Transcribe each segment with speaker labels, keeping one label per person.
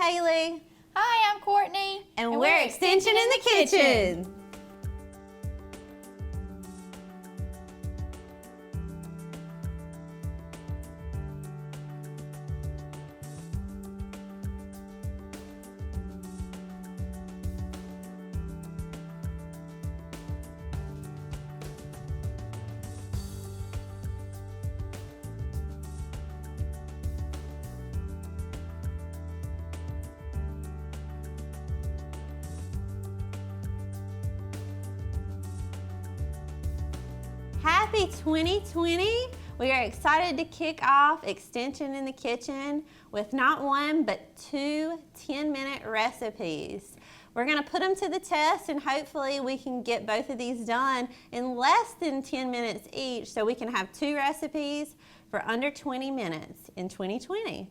Speaker 1: Haley.
Speaker 2: Hi, I'm Courtney.
Speaker 1: And we're Extension in the Kitchen. Happy 2020. We are excited to kick off Extension in the Kitchen with not one, but two 10-minute recipes. We're going to put them to the test and hopefully we can get both of these done in less than 10 minutes each so we can have two recipes for under 20 minutes in 2020.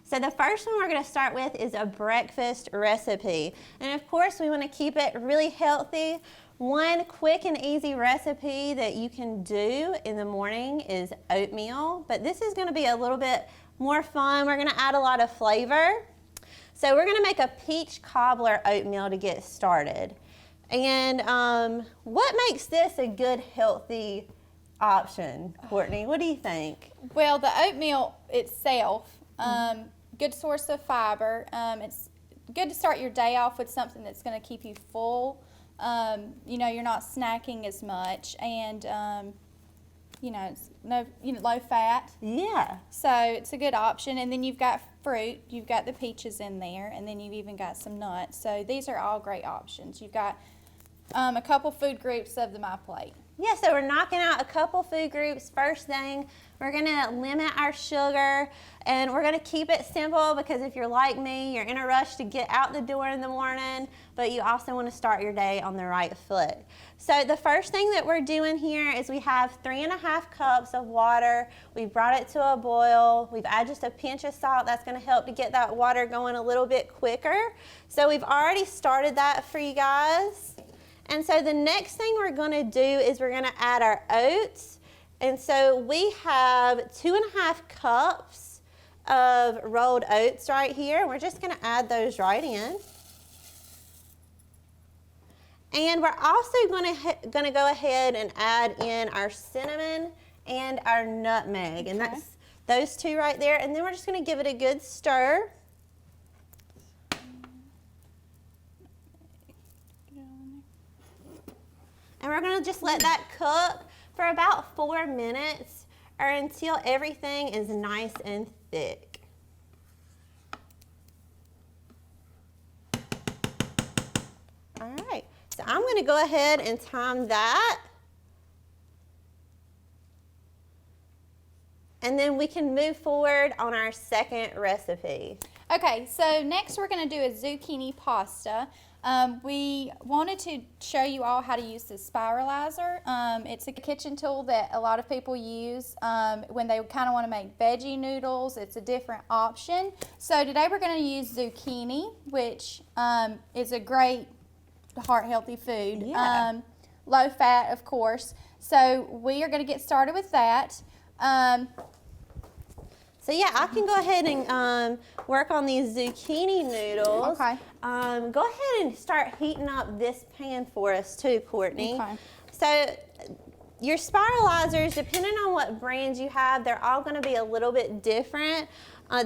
Speaker 1: So the first one we're going to start with is a breakfast recipe. And of course we want to keep it really healthy. One quick and easy recipe that you can do in the morning is oatmeal, but this is going to be a little bit more fun. We're going to add a lot of flavor. So we're going to make a peach cobbler oatmeal to get started. And what makes this a good healthy option, Courtney? What do you think?
Speaker 2: Well, the oatmeal itself, good source of fiber. It's good to start your day off with something that's going to keep you full. You know, you're not snacking as much, and you know, it's low fat.
Speaker 1: Yeah.
Speaker 2: So it's a good option. And then you've got fruit. You've got the peaches in there, and then you've even got some nuts. So these are all great options. You've got a couple food groups of the My Plate.
Speaker 1: Yeah, so we're knocking out a couple food groups. First thing, we're going to limit our sugar, and we're going to keep it simple because if you're like me, you're in a rush to get out the door in the morning, but you also want to start your day on the right foot. So the first thing that we're doing here is we have 3.5 cups of water. We've brought it to a boil. We've added just a pinch of salt. That's going to help to get that water going a little bit quicker. So we've already started that for you guys. And so the next thing we're going to do is we're going to add our oats. And so we have 2.5 cups of rolled oats right here. We're just going to add those right in. And we're also going to go ahead and add in our cinnamon and our nutmeg. And that's those two right there. And then we're just going to give it a good stir. And we're going to just let that cook for about 4 minutes or until everything is nice and thick. All right, so I'm going to go ahead and time that. And then we can move forward on our second recipe.
Speaker 2: Okay, so next we're going to do a zucchini pasta. We wanted to show you all how to use the Spiralizer. It's a kitchen tool that a lot of people use when they kind of want to make veggie noodles. It's a different option. So today we're going to use zucchini, which is a great heart-healthy food.
Speaker 1: Yeah.
Speaker 2: Low fat, of course. So we are going to get started with that.
Speaker 1: So yeah, I can go ahead and work on these zucchini noodles.
Speaker 2: Okay.
Speaker 1: Go ahead and start heating up this pan for us too, Courtney.
Speaker 2: Okay.
Speaker 1: So your spiralizers, depending on what brands you have, they're all going to be a little bit different.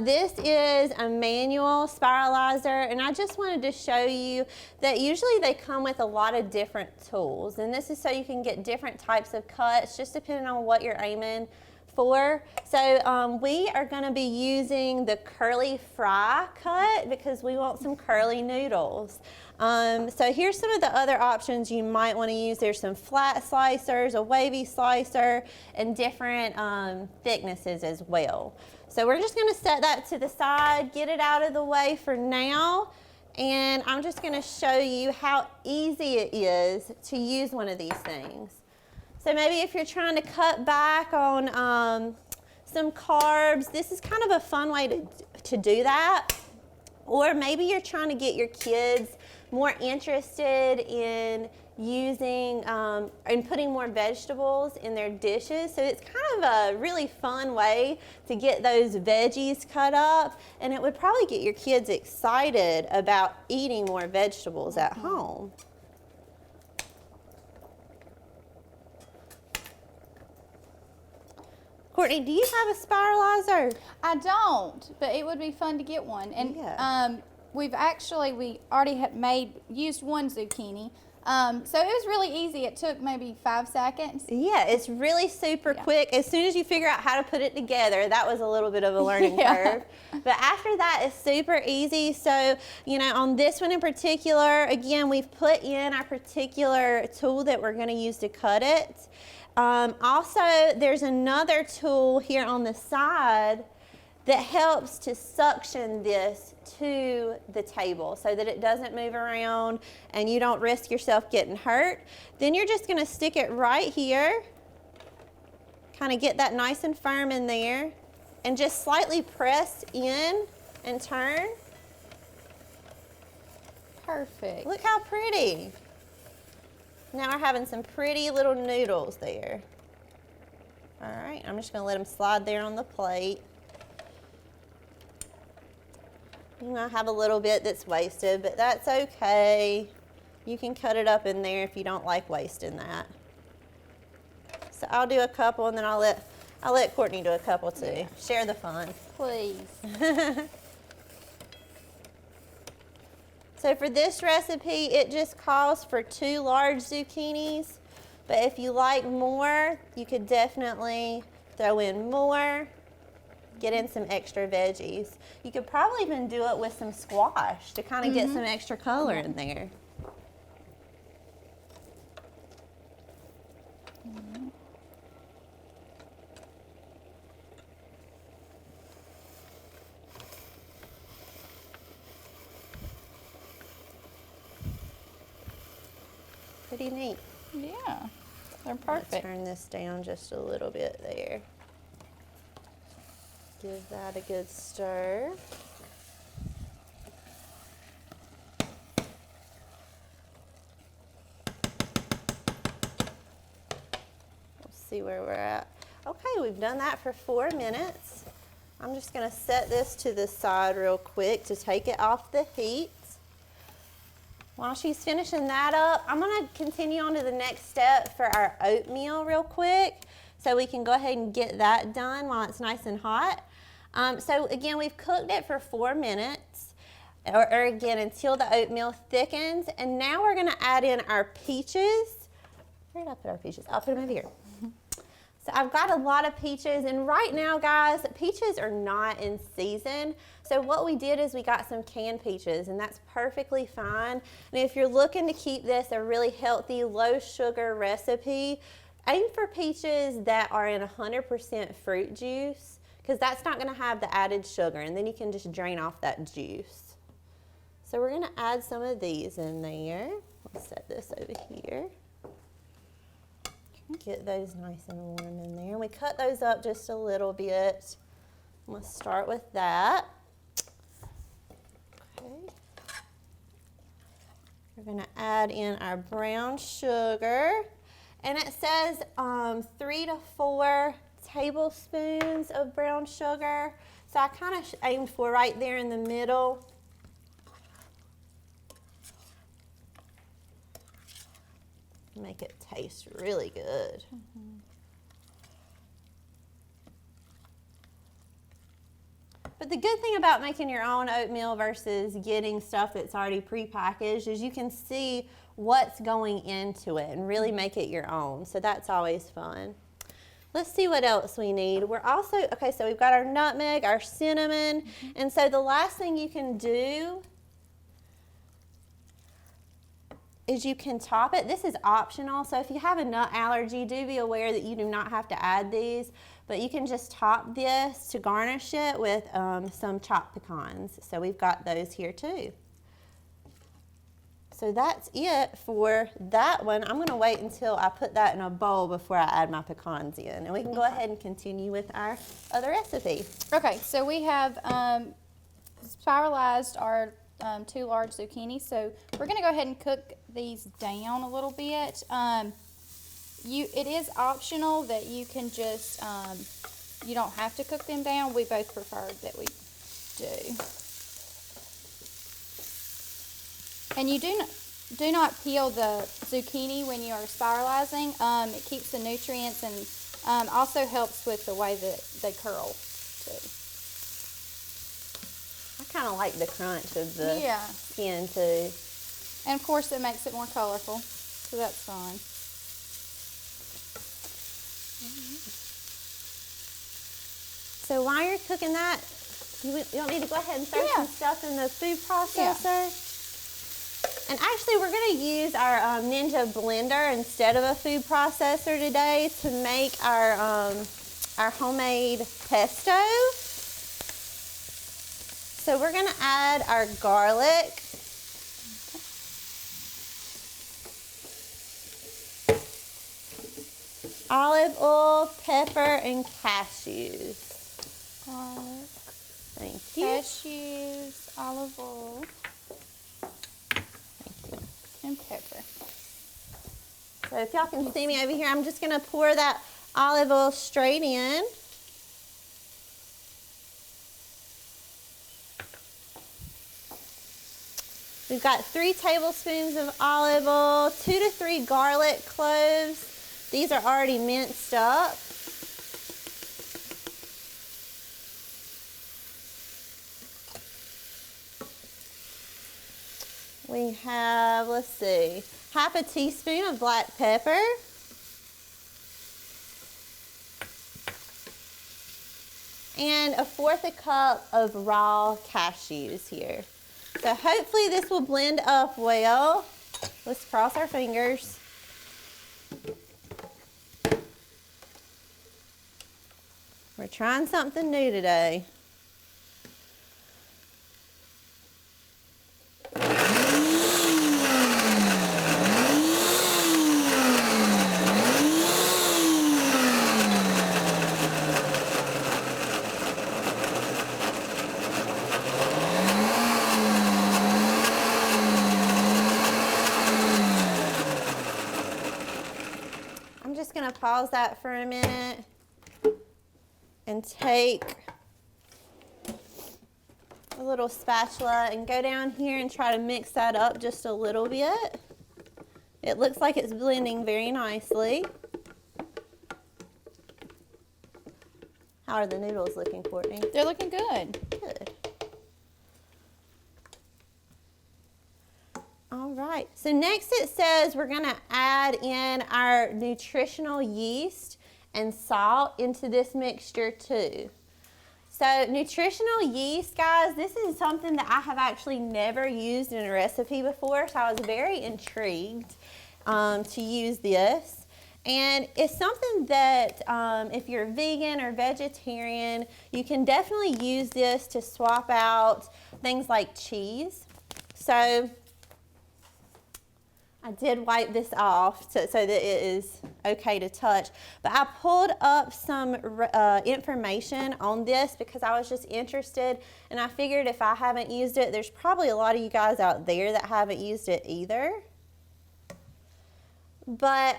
Speaker 1: This is a manual spiralizer, and I just wanted to show you that usually they come with a lot of different tools, and this is so you can get different types of cuts, just depending on what you're aiming for. So we are going to be using the curly fry cut because we want some curly noodles. So here's some of the other options you might want to use. There's some flat slicers, a wavy slicer, and different thicknesses as well. So we're just going to set that to the side, get it out of the way for now, and I'm just going to show you how easy it is to use one of these things. So maybe if you're trying to cut back on some carbs, this is kind of a fun way to do that. Or maybe you're trying to get your kids more interested in using and putting more vegetables in their dishes. So it's kind of a really fun way to get those veggies cut up, and it would probably get your kids excited about eating more vegetables at home. Courtney, do you have a spiralizer?
Speaker 2: I don't, but it would be fun to get one. And
Speaker 1: Yeah.
Speaker 2: we already had used one zucchini. So it was really easy. It took maybe 5 seconds.
Speaker 1: Yeah, it's really super quick. As soon as you figure out how to put it together, that was a little bit of a learning curve. But after that, it's super easy. So, you know, on this one in particular, again, we've put in our particular tool that we're going to use to cut it. Also, there's another tool here on the side that helps to suction this to the table so that it doesn't move around and you don't risk yourself getting hurt. Then you're just going to stick it right here, kind of get that nice and firm in there, and just slightly press in and turn.
Speaker 2: Perfect.
Speaker 1: Look how pretty. Now we're having some pretty little noodles there. All right, I'm just going to let them slide there on the plate. You might have a little bit that's wasted, but that's okay. You can cut it up in there if you don't like wasting that. So I'll do a couple, and then I'll let Courtney do a couple too. Yeah. Share the fun.
Speaker 2: Please.
Speaker 1: So for this recipe, it just calls for 2 large zucchinis, but if you like more, you could definitely throw in more, get in some extra veggies. You could probably even do it with some squash to kind of get some extra color in there. Pretty neat.
Speaker 2: Yeah, they're perfect.
Speaker 1: Let's turn this down just a little bit there. Give that a good stir. We'll see where we're at. Okay, we've done that for 4 minutes. I'm just going to set this to the side real quick to take it off the heat. While she's finishing that up, I'm going to continue on to the next step for our oatmeal real quick so we can go ahead and get that done while it's nice and hot. So again, we've cooked it for 4 minutes, or again, until the oatmeal thickens. And now we're going to add in our peaches. Where did I put our peaches? I'll put them over here. So I've got a lot of peaches, and right now, guys, peaches are not in season. So what we did is we got some canned peaches, and that's perfectly fine. And if you're looking to keep this a really healthy, low sugar recipe, aim for peaches that are in 100% fruit juice, because that's not going to have the added sugar, and then you can just drain off that juice. So we're going to add some of these in there. Let's set this over here. Get those nice and warm in there. And we cut those up just a little bit. We'll start with that. Okay. We're going to add in our brown sugar. And it says 3 to 4 tablespoons of brown sugar. So I kind of aim for right there in the middle. Make it taste really good. But the good thing about making your own oatmeal versus getting stuff that's already prepackaged is you can see what's going into it and really make it your own. So that's always fun. Let's see what else we need. We're also, okay, so we've got our nutmeg, our cinnamon, and so the last thing you can do is you can top it. This is optional, so if you have a nut allergy, do be aware that you do not have to add these, but you can just top this to garnish it with some chopped pecans. So we've got those here too. So that's it for that one. I'm gonna wait until I put that in a bowl before I add my pecans in, and we can go ahead and continue with our other recipe.
Speaker 2: Okay, so we have spiralized our 2 large zucchini. So we're going to go ahead and cook these down a little bit. It is optional that you can just, you don't have to cook them down. We both prefer that we do. And you do not peel the zucchini when you are spiralizing. It keeps the nutrients and also helps with the way that they curl too.
Speaker 1: I kind of like the crunch of the skin too.
Speaker 2: And of course it makes it more colorful, so that's fine.
Speaker 1: So while you're cooking that, you want me to go ahead and throw some stuff in the food processor? Yeah. And actually we're going to use our Ninja blender instead of a food processor today to make our homemade pesto. So we're going to add our garlic. Olive oil, pepper, and cashews.
Speaker 2: Garlic.
Speaker 1: Thank you.
Speaker 2: Cashews, olive oil.
Speaker 1: Thank you.
Speaker 2: And pepper.
Speaker 1: So if y'all can see me over here, I'm just going to pour that olive oil straight in. We've got 3 tablespoons of olive oil, 2 to 3 garlic cloves. These are already minced up. We have, let's see, half a teaspoon of black pepper. And 1/4 cup of raw cashews here. So hopefully this will blend up well. Let's cross our fingers. We're trying something new today. I'm just going to pause that for a minute and take a little spatula and go down here and try to mix that up just a little bit. It looks like it's blending very nicely. How are the noodles looking, Courtney?
Speaker 2: They're looking good.
Speaker 1: Good. All right, so next it says we're gonna add in our nutritional yeast and salt into this mixture too. So nutritional yeast, guys, this is something that I have actually never used in a recipe before, so I was very intrigued to use this. And it's something that if you're vegan or vegetarian, you can definitely use this to swap out things like cheese. So I did wipe this off so that it is okay to touch, but I pulled up some information on this because I was just interested, and I figured if I haven't used it, there's probably a lot of you guys out there that haven't used it either. But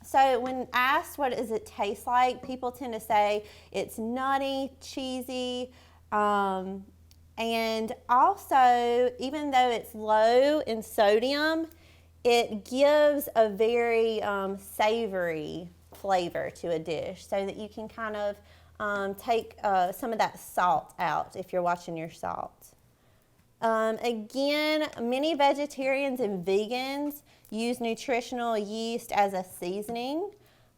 Speaker 1: so when asked what does it taste like, people tend to say it's nutty, cheesy, and also even though it's low in sodium, it gives a very savory flavor to a dish so that you can kind of take some of that salt out if you're watching your salt. Again, many vegetarians and vegans use nutritional yeast as a seasoning,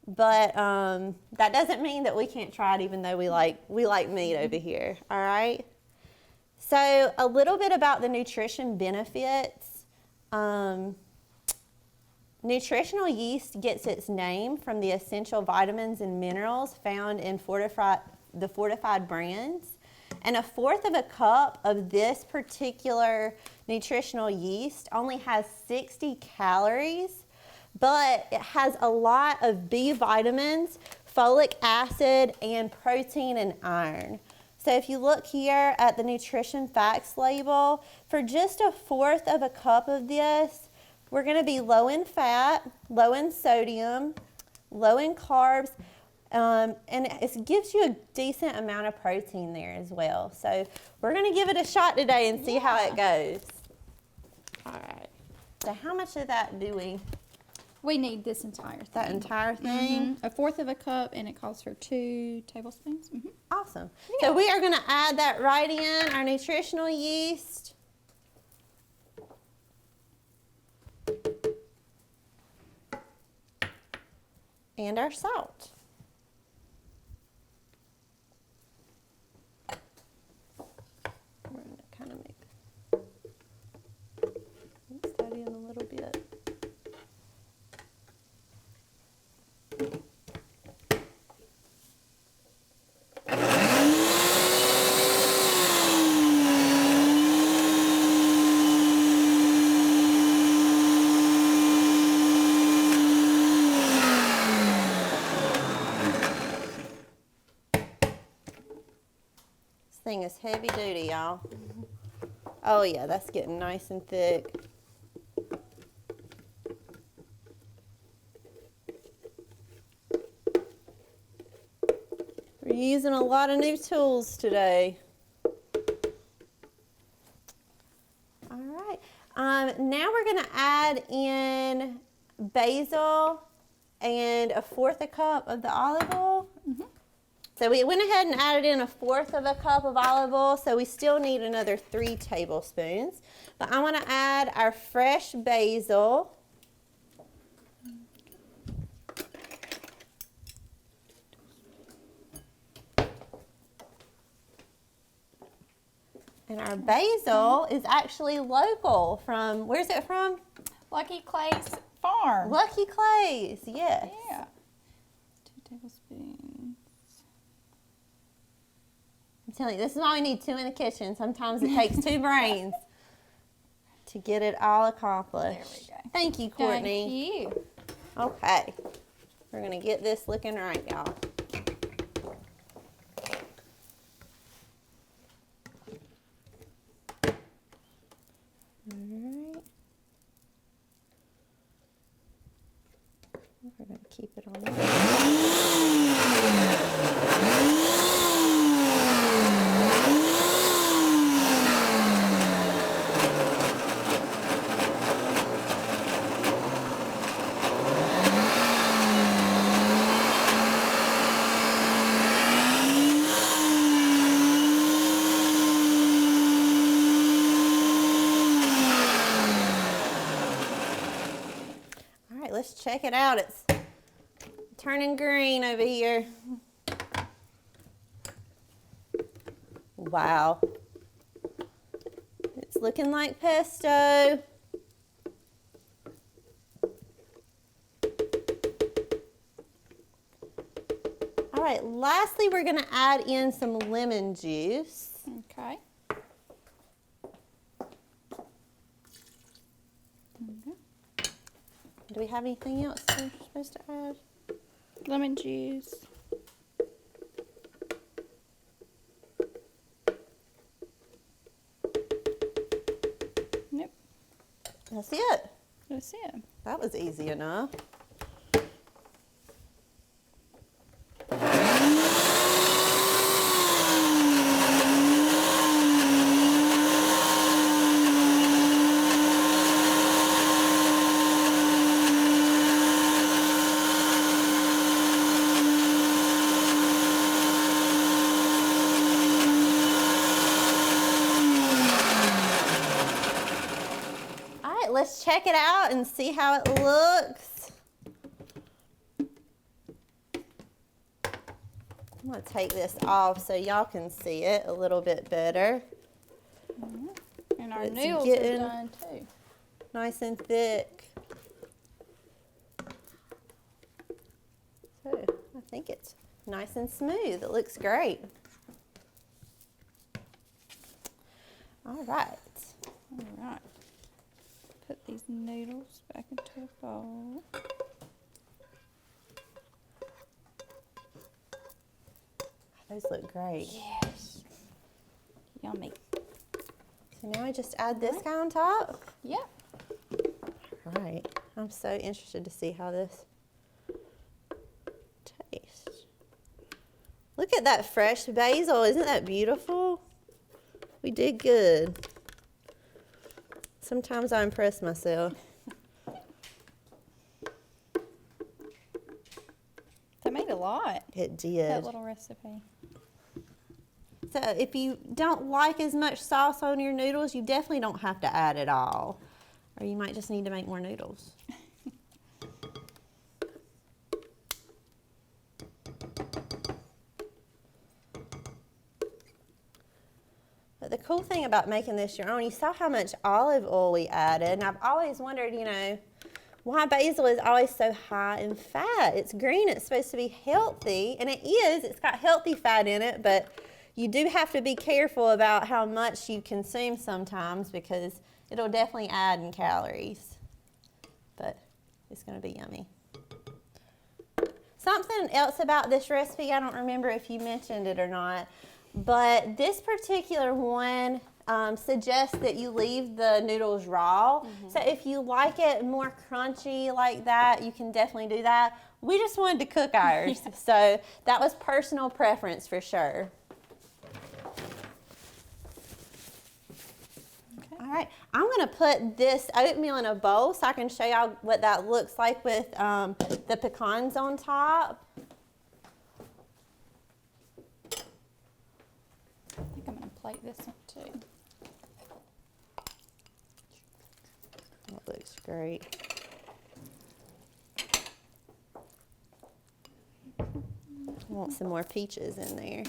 Speaker 1: but that doesn't mean that we can't try it even though we like meat over here, all right? So a little bit about the nutrition benefits. Nutritional yeast gets its name from the essential vitamins and minerals found in the fortified brands. And 1/4 cup of this particular nutritional yeast only has 60 calories, but it has a lot of B vitamins, folic acid, and protein and iron. So if you look here at the nutrition facts label, for just 1/4 of a cup of this, we're going to be low in fat, low in sodium, low in carbs, and it gives you a decent amount of protein there as well. So we're going to give it a shot today and see how it goes. All right. So how much of that do we?
Speaker 2: We need this entire thing.
Speaker 1: That entire thing?
Speaker 2: 1/4 of a cup, and it calls for 2 tablespoons.
Speaker 1: Awesome. So we are going to add that right in, our nutritional yeast. And our salt. We're going to kind of mix that in a little bit. Thing is heavy duty, y'all. Oh yeah, that's getting nice and thick. We're using a lot of new tools today. All right, now we're gonna add in basil and 1/4 a cup of the olive oil. So we went ahead and added in 1/4 of a cup of olive oil, so we still need another 3 tablespoons. But I want to add our fresh basil. And our basil is actually local from, where's it from?
Speaker 2: Lucky Clay's farm.
Speaker 1: Lucky Clay's, yes.
Speaker 2: Yeah. 2 tablespoons.
Speaker 1: I'm telling you, this is why we need 2 in the kitchen. Sometimes it takes 2 brains to get it all accomplished.
Speaker 2: There we go.
Speaker 1: Thank you, Courtney.
Speaker 2: Thank you.
Speaker 1: Okay, we're gonna get this looking right, y'all. Alright. We're gonna keep it on there. Let's check it out. It's turning green over here. Wow. It's looking like pesto. All right, lastly, we're going to add in some lemon juice.
Speaker 2: Okay.
Speaker 1: Do we have anything else we're supposed to add?
Speaker 2: Lemon juice. Nope.
Speaker 1: That's it.
Speaker 2: That's it.
Speaker 1: That was easy enough. Let's check it out and see how it looks. I'm going to take this off so y'all can see it a little bit better.
Speaker 2: And our
Speaker 1: It's
Speaker 2: noodles are
Speaker 1: getting
Speaker 2: done too.
Speaker 1: Nice and thick. So I think it's nice and smooth. It looks great. All right.
Speaker 2: All right. Put these noodles back into a bowl.
Speaker 1: Those look great.
Speaker 2: Yes. Yummy.
Speaker 1: So now I just add this guy on top.
Speaker 2: Yep.
Speaker 1: All right. I'm so interested to see how this tastes. Look at that fresh basil. Isn't that beautiful? We did good. Sometimes I impress myself.
Speaker 2: That made a lot.
Speaker 1: It did.
Speaker 2: That little recipe.
Speaker 1: So if you don't like as much sauce on your noodles, you definitely don't have to add it all. Or you might just need to make more noodles. But the cool thing about making this your own, you saw how much olive oil we added. And I've always wondered, you know, why basil is always so high in fat. It's green, it's supposed to be healthy, and it is. It's got healthy fat in it, but you do have to be careful about how much you consume sometimes because it'll definitely add in calories. But it's going to be yummy. Something else about this recipe, I don't remember if you mentioned it or not, but this particular one suggests that you leave the noodles raw. So if you like it more crunchy like that, you can definitely do that. We just wanted to cook ours, so that was personal preference for sure. All right, I'm going to put this oatmeal in a bowl so I can show y'all what that looks like with the pecans on top.
Speaker 2: I think I'm going to plate this one too.
Speaker 1: That looks great. I want some more peaches in there.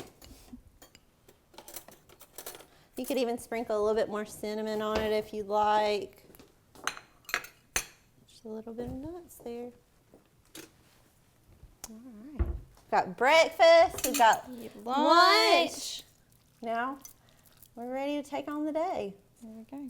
Speaker 1: You could even sprinkle a little bit more cinnamon on it if you'd like. Just a little bit of nuts there. All right. We've got breakfast, we've got lunch. Now we're ready to take on the day.
Speaker 2: There we go.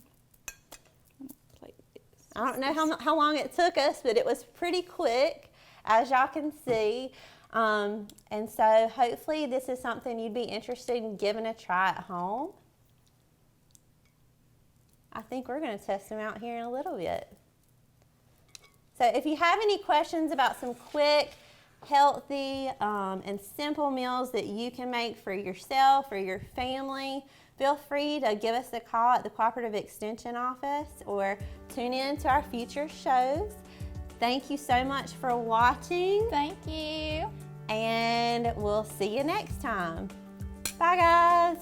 Speaker 2: Plate this.
Speaker 1: I don't know how long it took us, but it was pretty quick, as y'all can see. And so hopefully this is something you'd be interested in giving a try at home. I think we're going to test them out here in a little bit. So if you have any questions about some quick, healthy, and simple meals that you can make for yourself or your family, feel free to give us a call at the Cooperative Extension Office or tune in to our future shows. Thank you so much for watching.
Speaker 2: Thank you.
Speaker 1: And we'll see you next time. Bye, guys.